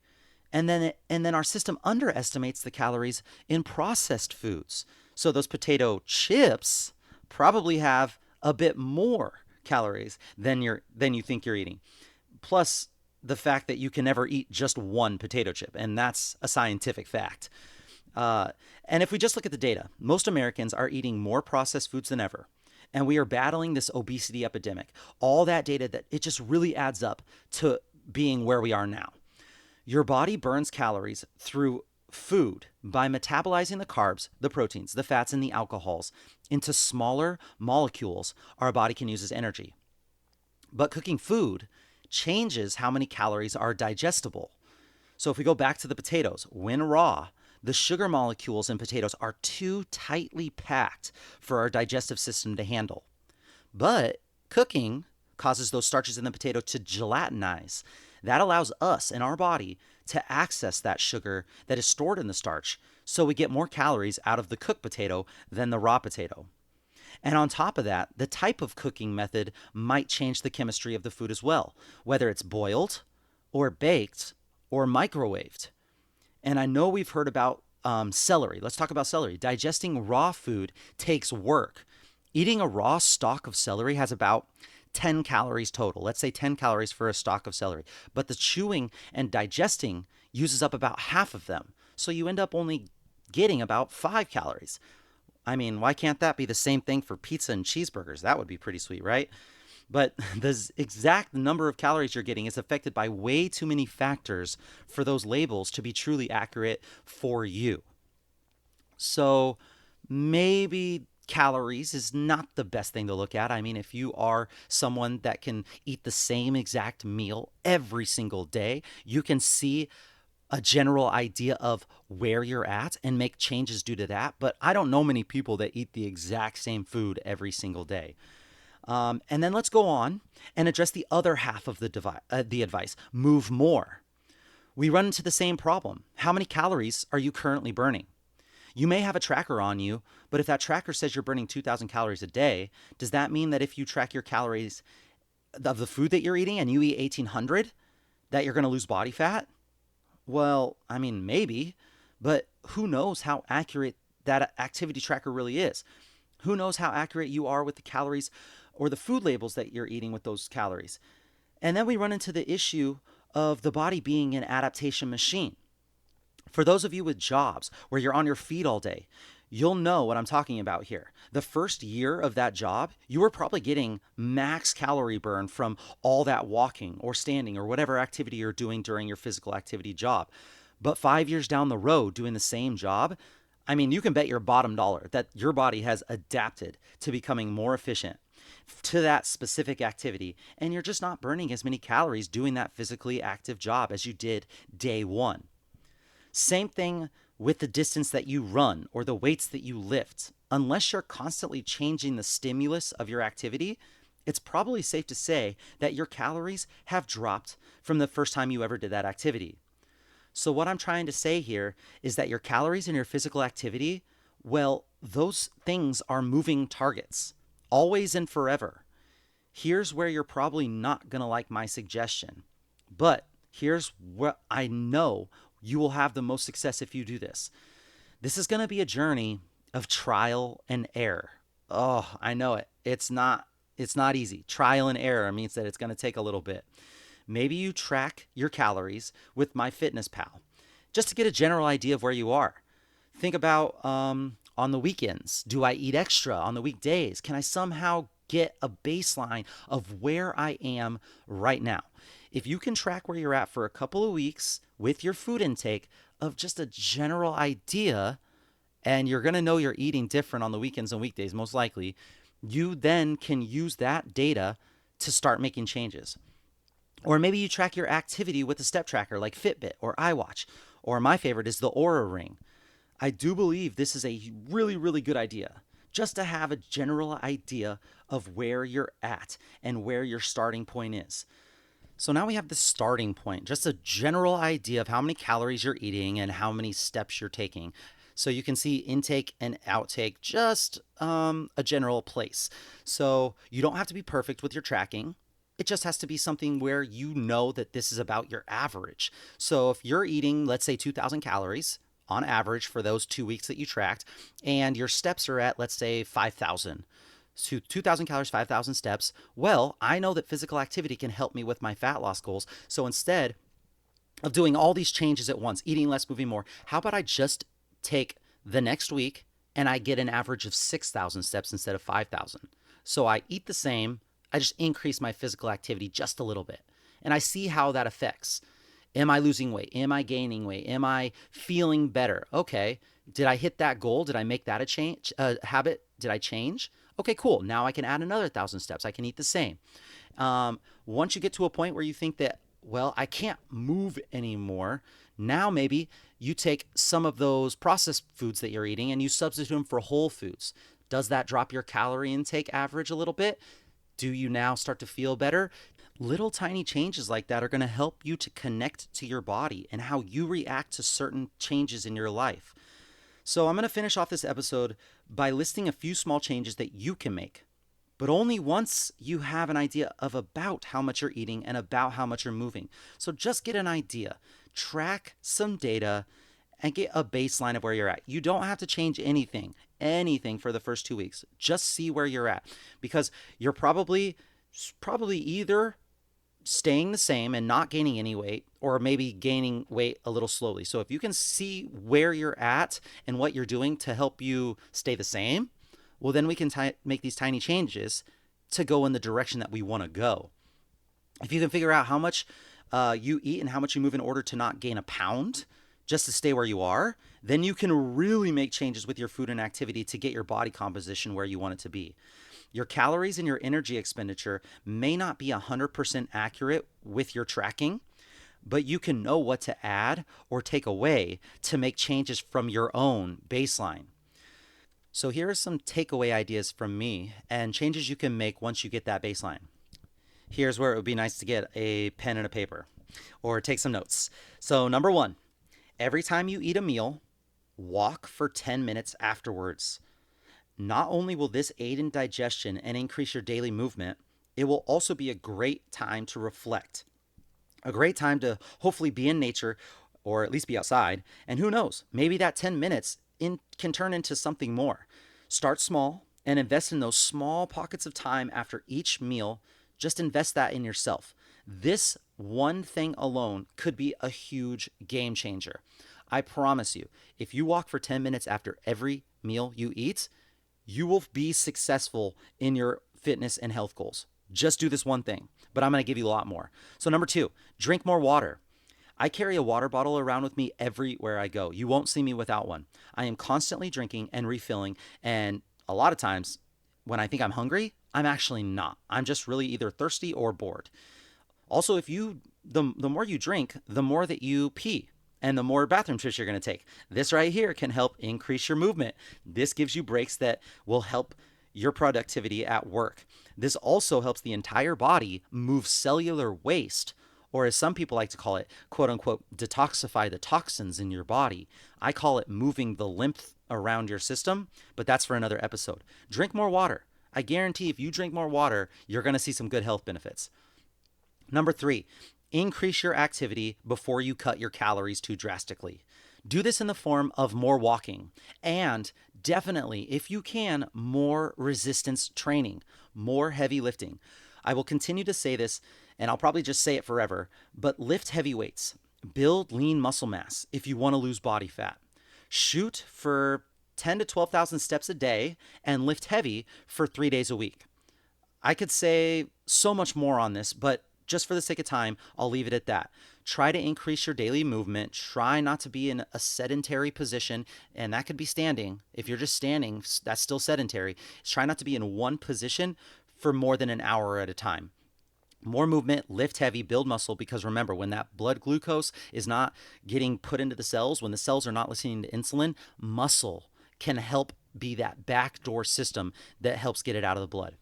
And then our system underestimates the calories in processed foods. So those potato chips probably have a bit more calories than you think you're eating. Plus the fact that you can never eat just one potato chip, and that's a scientific fact. And if we just look at the data, most Americans are eating more processed foods than ever. And we are battling this obesity epidemic. All that data, that it just really adds up to being where we are now. Your body burns calories through food by metabolizing the carbs, the proteins, the fats, and the alcohols into smaller molecules our body can use as energy. But cooking food changes how many calories are digestible. So if we go back to the potatoes, when raw, the sugar molecules in potatoes are too tightly packed for our digestive system to handle. But cooking causes those starches in the potato to gelatinize. That allows us in our body to access that sugar that is stored in the starch, so we get more calories out of the cooked potato than the raw potato. And on top of that, the type of cooking method might change the chemistry of the food as well, whether it's boiled or baked or microwaved. And I know we've heard about celery. Let's talk about celery. Digesting raw food takes work. Eating a raw stalk of celery has about 10 calories total. Let's say 10 calories for a stalk of celery. But the chewing and digesting uses up about half of them. So you end up only getting about 5 calories. I mean, why can't that be the same thing for pizza and cheeseburgers? That would be pretty sweet, right? But the exact number of calories you're getting is affected by way too many factors for those labels to be truly accurate for you. So maybe calories is not the best thing to look at. I mean, if you are someone that can eat the same exact meal every single day, you can see a general idea of where you're at and make changes due to that. But I don't know many people that eat the exact same food every single day. And then let's go on and address the other half of the advice. Move more. We run into the same problem. How many calories are you currently burning? You may have a tracker on you, but if that tracker says you're burning 2,000 calories a day, does that mean that if you track your calories of the food that you're eating and you eat 1,800, that you're going to lose body fat? Well, I mean, maybe, but who knows how accurate that activity tracker really is? Who knows how accurate you are with the calories or the food labels that you're eating with those calories? And then we run into the issue of the body being an adaptation machine. For those of you with jobs where you're on your feet all day, you'll know what I'm talking about here. The first year of that job, you were probably getting max calorie burn from all that walking or standing or whatever activity you're doing during your physical activity job. But 5 years down the road doing the same job, I mean, you can bet your bottom dollar that your body has adapted to becoming more efficient to that specific activity, and you're just not burning as many calories doing that physically active job as you did day one. Same thing with the distance that you run or the weights that you lift. Unless you're constantly changing the stimulus of your activity, it's probably safe to say that your calories have dropped from the first time you ever did that activity. So what I'm trying to say here is that your calories in your physical activity, well, those things are moving targets, always and forever. Here's where you're probably not going to like my suggestion, but here's what I know you will have the most success if you do this. This is going to be a journey of trial and error. Oh, I know it. It's not easy. Trial and error means that it's going to take a little bit. Maybe you track your calories with MyFitnessPal just to get a general idea of where you are. Think about on the weekends. Do I eat extra on the weekdays? Can I somehow get a baseline of where I am right now? If you can track where you're at for a couple of weeks with your food intake of just a general idea, and you're going to know you're eating different on the weekends and weekdays, most likely, you then can use that data to start making changes. Or maybe you track your activity with a step tracker like Fitbit or iWatch, or my favorite is the Aura Ring. I do believe this is a really, really good idea just to have a general idea of where you're at and where your starting point is. So now we have the starting point, just a general idea of how many calories you're eating and how many steps you're taking. So you can see intake and outtake, just a general place. So you don't have to be perfect with your tracking. It just has to be something where you know that this is about your average. So if you're eating, let's say, 2,000 calories on average for those 2 weeks that you tracked, and your steps are at, let's say, 5,000. So 2,000 calories, 5,000 steps. Well, I know that physical activity can help me with my fat loss goals. So instead of doing all these changes at once, eating less, moving more, how about I just take the next week and I get an average of 6,000 steps instead of 5,000? So I eat the same, I just increase my physical activity just a little bit. And I see how that affects. Am I losing weight? Am I gaining weight? Am I feeling better? Okay. Did I hit that goal? Did I make that a change, habit? Did I change? Okay, cool. Now I can add another 1,000 steps. I can eat the same. Once you get to a point where you think that, well, I can't move anymore, now maybe you take some of those processed foods that you're eating and you substitute them for whole foods. Does that drop your calorie intake average a little bit? Do you now start to feel better? Little tiny changes like that are going to help you to connect to your body and how you react to certain changes in your life. So I'm going to finish off this episode by listing a few small changes that you can make, but only once you have an idea of about how much you're eating and about how much you're moving. So just get an idea, track some data, and get a baseline of where you're at. You don't have to change anything for the first 2 weeks. Just see where you're at, because you're probably either staying the same and not gaining any weight, or maybe gaining weight a little slowly. So if you can see where you're at and what you're doing to help you stay the same, well, then we can make these tiny changes to go in the direction that we want to go. If you can figure out how much you eat and how much you move in order to not gain a pound, just to stay where you are, then you can really make changes with your food and activity to get your body composition where you want it to be. Your calories and your energy expenditure may not be 100% accurate with your tracking, but you can know what to add or take away to make changes from your own baseline. So here are some takeaway ideas from me and changes you can make once you get that baseline. Here's where it would be nice to get a pen and a paper or take some notes. So number one, every time you eat a meal, walk for 10 minutes afterwards. Not only will this aid in digestion and increase your daily movement, it will also be a great time to reflect. A great time to hopefully be in nature, or at least be outside. And who knows, maybe that 10 minutes can turn into something more. Start small and invest in those small pockets of time after each meal. Just invest that in yourself. This one thing alone could be a huge game changer. I promise you, if you walk for 10 minutes after every meal you eat, you will be successful in your fitness and health goals. Just do this one thing, but I'm going to give you a lot more. So number two, drink more water. I carry a water bottle around with me everywhere I go. You won't see me without one. I am constantly drinking and refilling, and a lot of times when I think I'm hungry, I'm actually not. I'm just really either thirsty or bored. Also, the more you drink, the more that you pee, and the more bathroom trips you're going to take. This right here can help increase your movement. This gives you breaks that will help your productivity at work. This also helps the entire body move cellular waste, or as some people like to call it, quote unquote, detoxify the toxins in your body. I call it moving the lymph around your system, but that's for another episode. Drink more water. I guarantee if you drink more water, you're going to see some good health benefits. Number three, increase your activity before you cut your calories too drastically. Do this in the form of more walking and definitely, if you can, more resistance training, more heavy lifting. I will continue to say this, and I'll probably just say it forever, but lift heavy weights. Build lean muscle mass if you want to lose body fat. Shoot for 10 to 12,000 steps a day and lift heavy for 3 days a week. I could say so much more on this, but just for the sake of time, I'll leave it at that. Try to increase your daily movement. Try not to be in a sedentary position, and that could be standing. If you're just standing, that's still sedentary. Try not to be in one position for more than an hour at a time. More movement, lift heavy, build muscle, because remember, when that blood glucose is not getting put into the cells, when the cells are not listening to insulin, muscle can help be that backdoor system that helps get it out of the blood.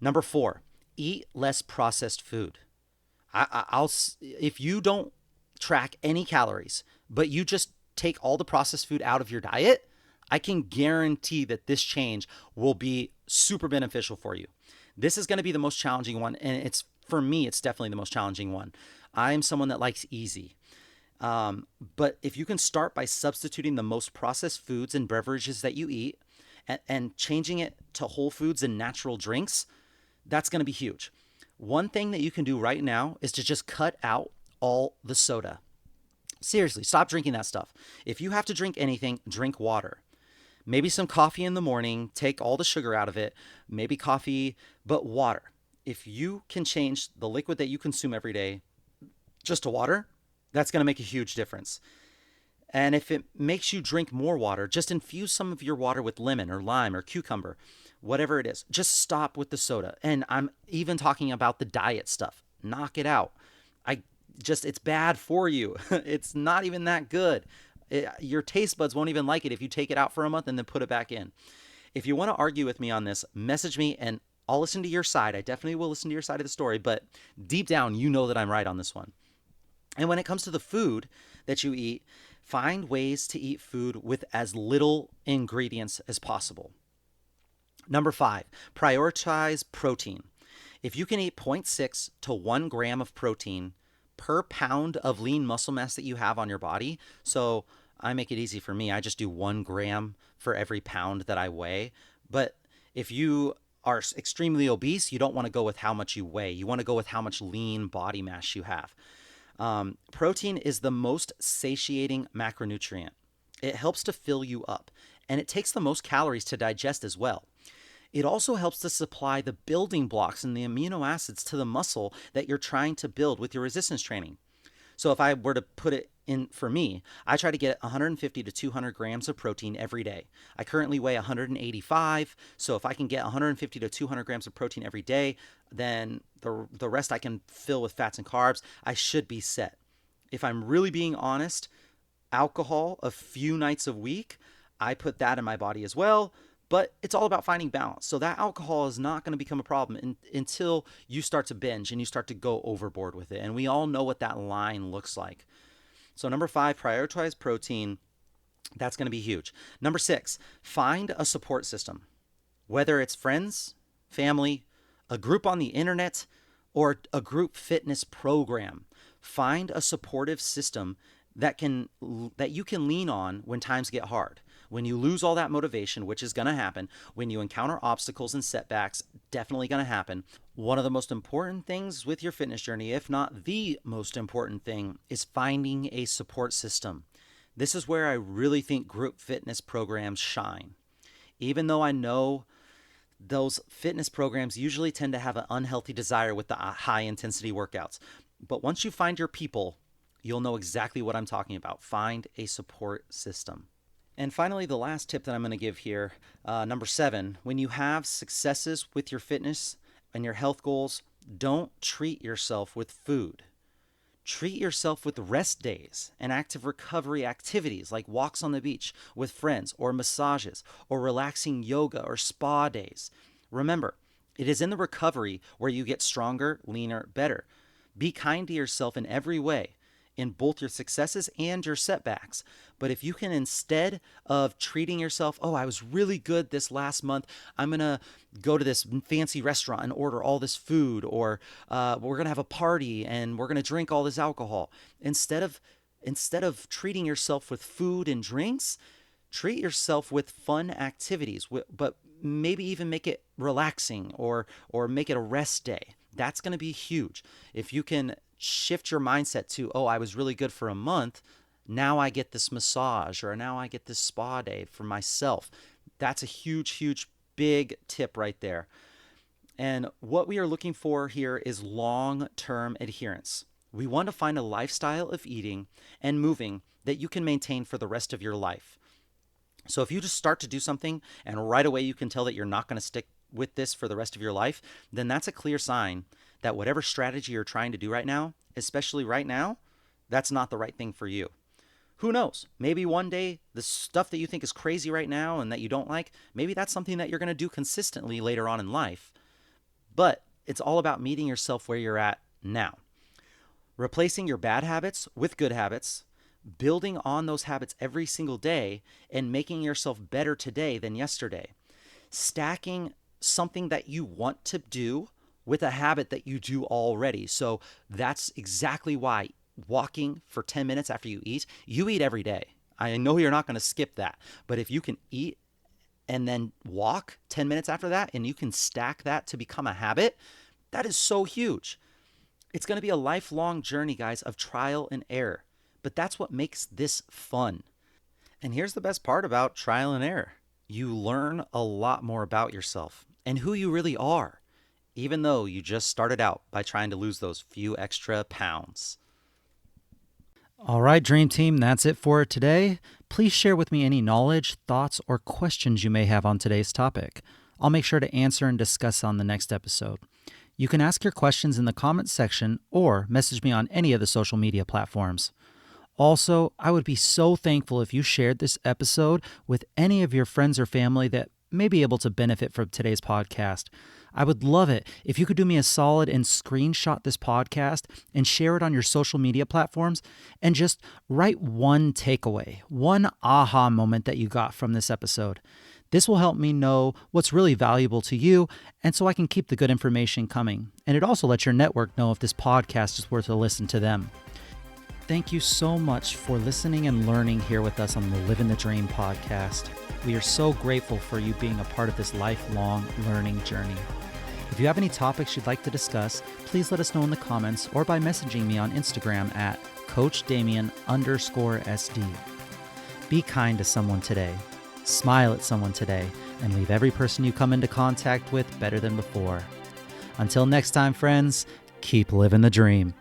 Number 4, eat less processed food. I'll if you don't track any calories, but you just take all the processed food out of your diet, I can guarantee that this change will be super beneficial for you. This is going to be the most challenging one, and it's for me, it's definitely the most challenging one. I'm someone that likes easy. But if you can start by substituting the most processed foods and beverages that you eat and changing it to whole foods and natural drinks, that's going to be huge. One thing that you can do right now is to just cut out all the soda. Seriously, stop drinking that stuff. If you have to drink anything, drink water. Maybe some coffee in the morning, take all the sugar out of it, maybe coffee, but water. If you can change the liquid that you consume every day just to water, that's going to make a huge difference. And if it makes you drink more water, just infuse some of your water with lemon or lime or cucumber, whatever it is. Just stop with the soda. And I'm even talking about the diet stuff. Knock it out. It's bad for you. It's not even that good. Your taste buds won't even like it if you take it out for a month and then put it back in. If you want to argue with me on this, message me and I'll listen to your side. I definitely will listen to your side of the story, but deep down, you know that I'm right on this one. And when it comes to the food that you eat, find ways to eat food with as little ingredients as possible. Number 5, prioritize protein. If you can eat 0.6 to 1 gram of protein per pound of lean muscle mass that you have on your body, so I make it easy for me. I just do 1 gram for every pound that I weigh. But if you are extremely obese, you don't want to go with how much you weigh. You want to go with how much lean body mass you have. Protein is the most satiating macronutrient. It helps to fill you up, and it takes the most calories to digest as well. It also helps to supply the building blocks and the amino acids to the muscle that you're trying to build with your resistance training. So if I were to put it in for me, I try to get 150 to 200 grams of protein every day. I currently weigh 185, so if I can get 150 to 200 grams of protein every day, then the rest I can fill with fats and carbs. I should be set. If I'm really being honest, alcohol a few nights a week, I put that in my body as well. But it's all about finding balance. So that alcohol is not going to become a problem until you start to binge and you start to go overboard with it. And we all know what that line looks like. So number 5, prioritize protein. That's going to be huge. Number 6, find a support system. Whether it's friends, family, a group on the internet, or a group fitness program. Find a supportive system that you can lean on when times get hard. When you lose all that motivation, which is going to happen, when you encounter obstacles and setbacks, definitely going to happen. One of the most important things with your fitness journey, if not the most important thing, is finding a support system. This is where I really think group fitness programs shine. Even though I know those fitness programs usually tend to have an unhealthy desire with the high intensity workouts. But once you find your people, you'll know exactly what I'm talking about. Find a support system. And finally, the last tip that I'm going to give here, number 7, when you have successes with your fitness and your health goals, don't treat yourself with food. Treat yourself with rest days and active recovery activities like walks on the beach with friends or massages or relaxing yoga or spa days. Remember, it is in the recovery where you get stronger, leaner, better. Be kind to yourself in every way, in both your successes and your setbacks. But if you can, instead of treating yourself, oh, I was really good this last month, I'm going to go to this fancy restaurant and order all this food, or we're going to have a party and we're going to drink all this alcohol. Instead of treating yourself with food and drinks, treat yourself with fun activities, but maybe even make it relaxing or make it a rest day. That's going to be huge. If you can shift your mindset to, oh, I was really good for a month, now I get this massage, or now I get this spa day for myself. That's a huge, big tip right there. And what we are looking for here is long-term adherence. We want to find a lifestyle of eating and moving that you can maintain for the rest of your life. So if you just start to do something and right away you can tell that you're not going to stick with this for the rest of your life, then that's a clear sign that whatever strategy you're trying to do right now, especially right now, that's not the right thing for you. Who knows? Maybe one day the stuff that you think is crazy right now and that you don't like, maybe that's something that you're going to do consistently later on in life. But it's all about meeting yourself where you're at now. Replacing your bad habits with good habits, building on those habits every single day, and making yourself better today than yesterday. Stacking something that you want to do with a habit that you do already. So that's exactly why walking for 10 minutes after you eat every day. I know you're not going to skip that, but if you can eat and then walk 10 minutes after that and you can stack that to become a habit, that is so huge. It's going to be a lifelong journey, guys, of trial and error. But that's what makes this fun. And here's the best part about trial and error. You learn a lot more about yourself and who you really are, even though you just started out by trying to lose those few extra pounds. All right, Dream Team, that's it for today. Please share with me any knowledge, thoughts, or questions you may have on today's topic. I'll make sure to answer and discuss on the next episode. You can ask your questions in the comments section or message me on any of the social media platforms. Also, I would be so thankful if you shared this episode with any of your friends or family that may be able to benefit from today's podcast. I would love it if you could do me a solid and screenshot this podcast and share it on your social media platforms and just write one takeaway, one aha moment that you got from this episode. This will help me know what's really valuable to you, and so I can keep the good information coming. And it also lets your network know if this podcast is worth a listen to them. Thank you so much for listening and learning here with us on the Livin the Dream podcast. We are so grateful for you being a part of this lifelong learning journey. If you have any topics you'd like to discuss, please let us know in the comments or by messaging me on Instagram at CoachDamien_SD. Be kind to someone today. Smile at someone today, and leave every person you come into contact with better than before. Until next time, friends, keep living the dream.